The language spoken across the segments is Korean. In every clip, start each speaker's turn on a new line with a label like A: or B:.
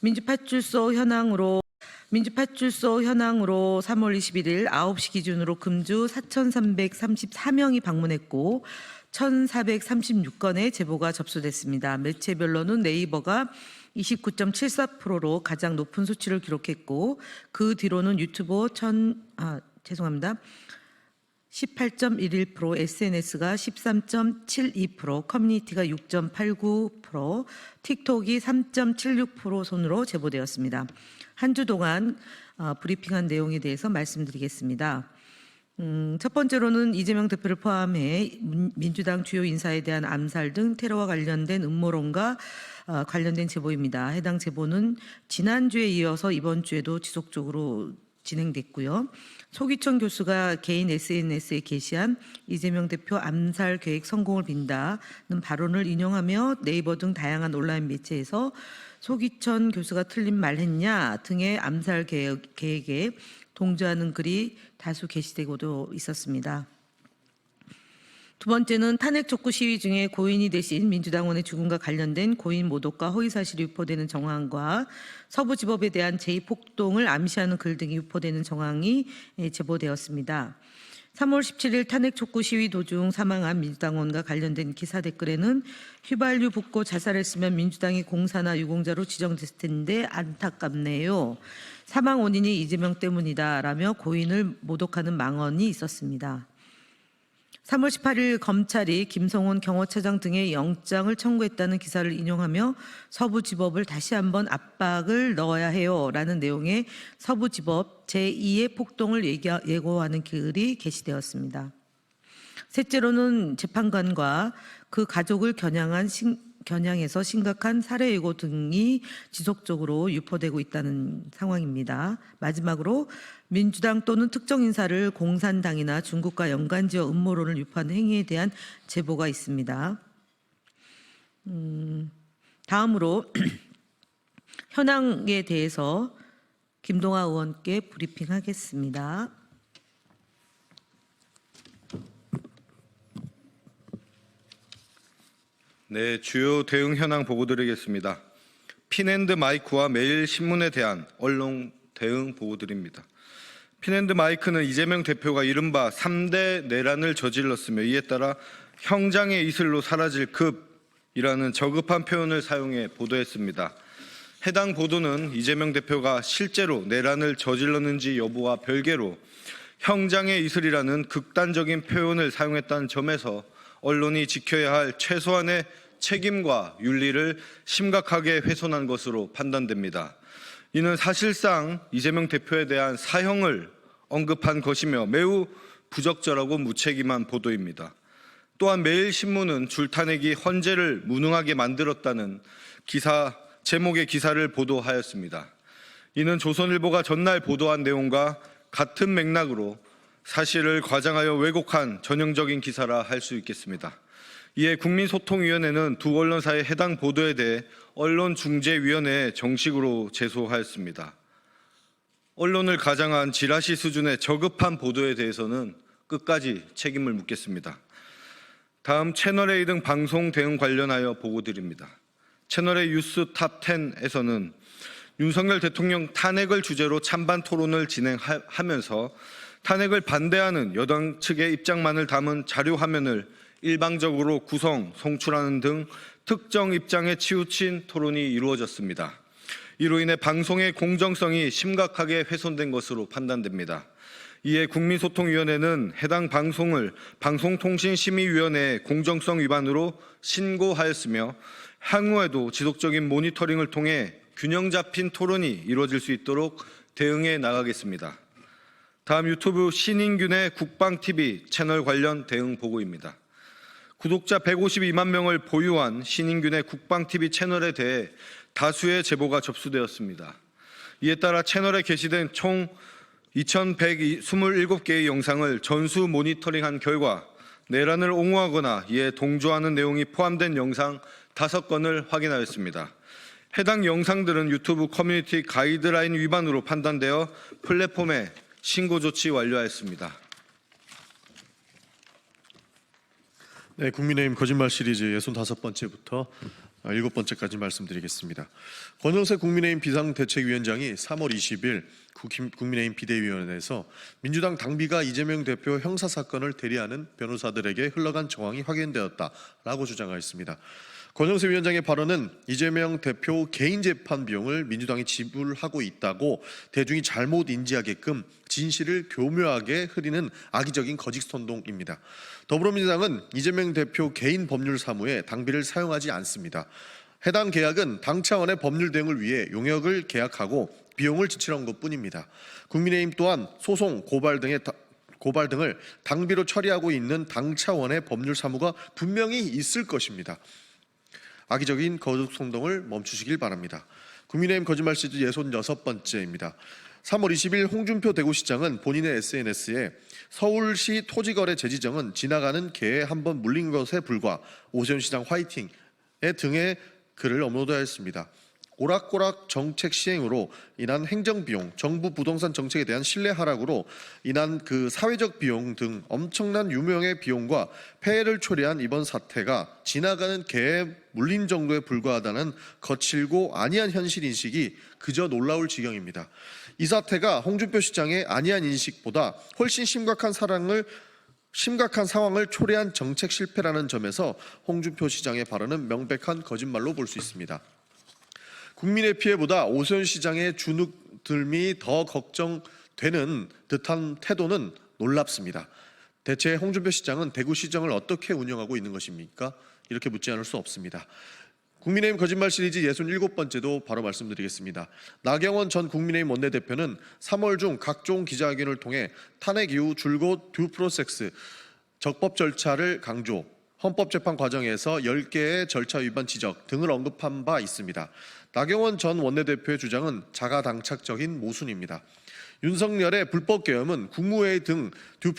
A: 민주파출소 현황으로 3월 21일 9시 기준으로 금주 4,334명이 방문했고 1,436건의 제보가 접수됐습니다. 매체별로는 네이버가 29.74%로 가장 높은 수치를 기록했고 그 뒤로는 유튜브 18.11%, SNS가 13.72%, 커뮤니티가 6.89%, 틱톡이 3.76% 순으로 제보되었습니다. 한 주 동안 브리핑한 내용에 대해서 말씀드리겠습니다. 첫 번째로는 이재명 대표를 포함해 민주당 주요 인사에 대한 암살 등 테러와 관련된 음모론과 관련된 제보입니다. 해당 제보는 지난주에 이어서 이번 주에도 지속적으로 진행됐고요. 소기천 교수가 개인 SNS에 게시한 이재명 대표 암살 계획 성공을 빈다는 발언을 인용하며 네이버 등 다양한 온라인 매체에서 소기천 교수가 틀린 말 했냐 등의 암살 계획에 동조하는 글이 다수 게시되고도 있었습니다. 두 번째는 탄핵 촉구 시위 중에 고인이 되신 민주당원의 죽음과 관련된 고인 모독과 허위사실이 유포되는 정황과 서부지법에 대한 제2폭동을 암시하는 글 등이 유포되는 정황이 제보되었습니다. 3월 17일 탄핵 촉구 시위 도중 사망한 민주당원과 관련된 기사 댓글에는 휘발유 붓고 자살했으면 민주당이 공사나 유공자로 지정됐을 텐데 안타깝네요. 사망 원인이 이재명 때문이다라며 고인을 모독하는 망언이 있었습니다. 3월 18일 검찰이 김성훈 경호처장 등의 영장을 청구했다는 기사를 인용하며 서부지법을 다시 한번 압박을 넣어야 해요라는 내용의 서부지법 제2의 폭동을 예고하는 글이 게시되었습니다. 셋째로는 재판관과 그 가족을 겨냥해서 심각한 살해 예고 등이 지속적으로 유포되고 있다는 상황입니다. 마지막으로 민주당 또는 특정 인사를 공산당이나 중국과 연관지어 음모론을 유포하는 행위에 대한 제보가 있습니다. 다음으로 현황에 대해서 김동아 의원께 브리핑하겠습니다.
B: 네, 주요 대응 현황 보고드리겠습니다. 핀앤드마이크와 매일신문에 대한 언론 대응 보고드립니다. 핀앤드마이크는 이재명 대표가 이른바 3대 내란을 저질렀으며 이에 따라 형장의 이슬로 사라질 급이라는 저급한 표현을 사용해 보도했습니다. 해당 보도는 이재명 대표가 실제로 내란을 저질렀는지 여부와 별개로 형장의 이슬이라는 극단적인 표현을 사용했다는 점에서 언론이 지켜야 할 최소한의 책임과 윤리를 심각하게 훼손한 것으로 판단됩니다. 이는 사실상 이재명 대표에 대한 사형을 언급한 것이며 매우 부적절하고 무책임한 보도입니다. 또한 매일신문은 줄타내기 헌재를 무능하게 만들었다는 제목의 기사를 보도하였습니다. 이는 조선일보가 전날 보도한 내용과 같은 맥락으로 사실을 과장하여 왜곡한 전형적인 기사라 할 수 있겠습니다. 이에 국민소통위원회는 두 언론사의 해당 보도에 대해 언론중재위원회에 정식으로 제소하였습니다. 언론을 가장한 지라시 수준의 저급한 보도에 대해서는 끝까지 책임을 묻겠습니다. 다음 채널A 등 방송 대응 관련하여 보고드립니다. 채널A 뉴스 탑10에서는 윤석열 대통령 탄핵을 주제로 찬반 토론을 진행하면서 탄핵을 반대하는 여당 측의 입장만을 담은 자료 화면을 일방적으로 송출하는 등 특정 입장에 치우친 토론이 이루어졌습니다. 이로 인해 방송의 공정성이 심각하게 훼손된 것으로 판단됩니다. 이에 국민소통위원회는 해당 방송을 방송통신심의위원회에 공정성 위반으로 신고하였으며 향후에도 지속적인 모니터링을 통해 균형 잡힌 토론이 이루어질 수 있도록 대응해 나가겠습니다. 다음 유튜브 신인균의 국방TV 채널 관련 대응 보고입니다. 구독자 152만 명을 보유한 신인균의 국방TV 채널에 대해 다수의 제보가 접수되었습니다. 이에 따라 채널에 게시된 총 2,127개의 영상을 전수 모니터링한 결과 내란을 옹호하거나 이에 동조하는 내용이 포함된 영상 5건을 확인하였습니다. 해당 영상들은 유튜브 커뮤니티 가이드라인 위반으로 판단되어 플랫폼에 신고 조치 완료하였습니다.
C: 네, 국민의힘 거짓말 시리즈 65번째부터 7번째까지 말씀드리겠습니다. 권영세 국민의힘 비상대책위원장이 3월 20일 국민의힘 비대위원회에서 민주당 당비가 이재명 대표 형사사건을 대리하는 변호사들에게 흘러간 정황이 확인되었다라고 주장하였습니다. 권영세 위원장의 발언은 이재명 대표 개인 재판 비용을 민주당이 지불하고 있다고 대중이 잘못 인지하게끔 진실을 교묘하게 흐리는 악의적인 거짓 선동입니다. 더불어민주당은 이재명 대표 개인 법률 사무에 당비를 사용하지 않습니다. 해당 계약은 당 차원의 법률 대응을 위해 용역을 계약하고 비용을 지출한 것뿐입니다. 국민의힘 또한 소송, 고발 등을 당비로 처리하고 있는 당 차원의 법률 사무가 분명히 있을 것입니다. 악의적인 거짓 선동을 멈추시길 바랍니다. 국민의힘 거짓말 시리즈 66번째입니다. 3월 20일 홍준표 대구시장은 본인의 SNS에 서울시 토지거래 재지정은 지나가는 개에 한번 물린 것에 불과 오세훈 시장 화이팅 등의 글을 업로드하였습니다. 오락가락 정책 시행으로 인한 행정비용, 정부 부동산 정책에 대한 신뢰 하락으로 인한 그 사회적 비용 등 엄청난 유명의 비용과 폐해를 초래한 이번 사태가 지나가는 개에 물린 정도에 불과하다는 거칠고 안이한 현실 인식이 그저 놀라울 지경입니다. 이 사태가 홍준표 시장의 안이한 인식보다 훨씬 심각한 상황을 초래한 정책 실패라는 점에서 홍준표 시장의 발언은 명백한 거짓말로 볼 수 있습니다. 국민의 피해보다 오세훈 시장의 주눅들미 더 걱정되는 듯한 태도는 놀랍습니다. 대체 홍준표 시장은 대구시정을 어떻게 운영하고 있는 것입니까? 이렇게 묻지 않을 수 없습니다. 국민의힘 거짓말 시리즈 67번째도 바로 말씀드리겠습니다. 나경원 전 국민의힘 원내대표는 3월 중 각종 기자회견을 통해 탄핵 이후 줄곧 듀 프로세스 적법 절차를 강조, 헌법재판 과정에서 10개의 절차 위반 지적 등을 언급한 바 있습니다. 나경원 전 원내대표의 주장은 자가당착적인 모순입니다. 윤석열의 불법 계엄은 국무회의 등 듀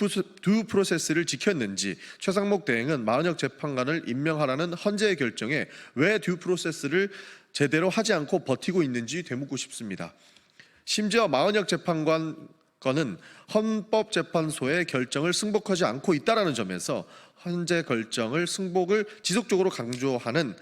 C: 프로세스를 지켰는지, 최상목 대행은 마은혁 재판관을 임명하라는 헌재의 결정에 왜 듀 프로세스를 제대로 하지 않고 버티고 있는지 되묻고 싶습니다. 심지어 마은혁 재판관은 헌법재판소의 결정을 승복하지 않고 있다는 점에서 헌재 결정을 승복을 지속적으로 강조하는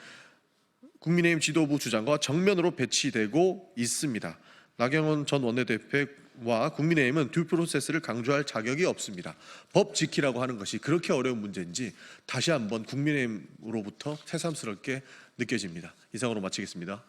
C: 국민의힘 지도부 주장과 정면으로 배치되고 있습니다. 나경원 전 원내대표와 국민의힘은 듀 프로세스를 강조할 자격이 없습니다. 법 지키라고 하는 것이 그렇게 어려운 문제인지 다시 한번 국민의힘으로부터 새삼스럽게 느껴집니다. 이상으로 마치겠습니다.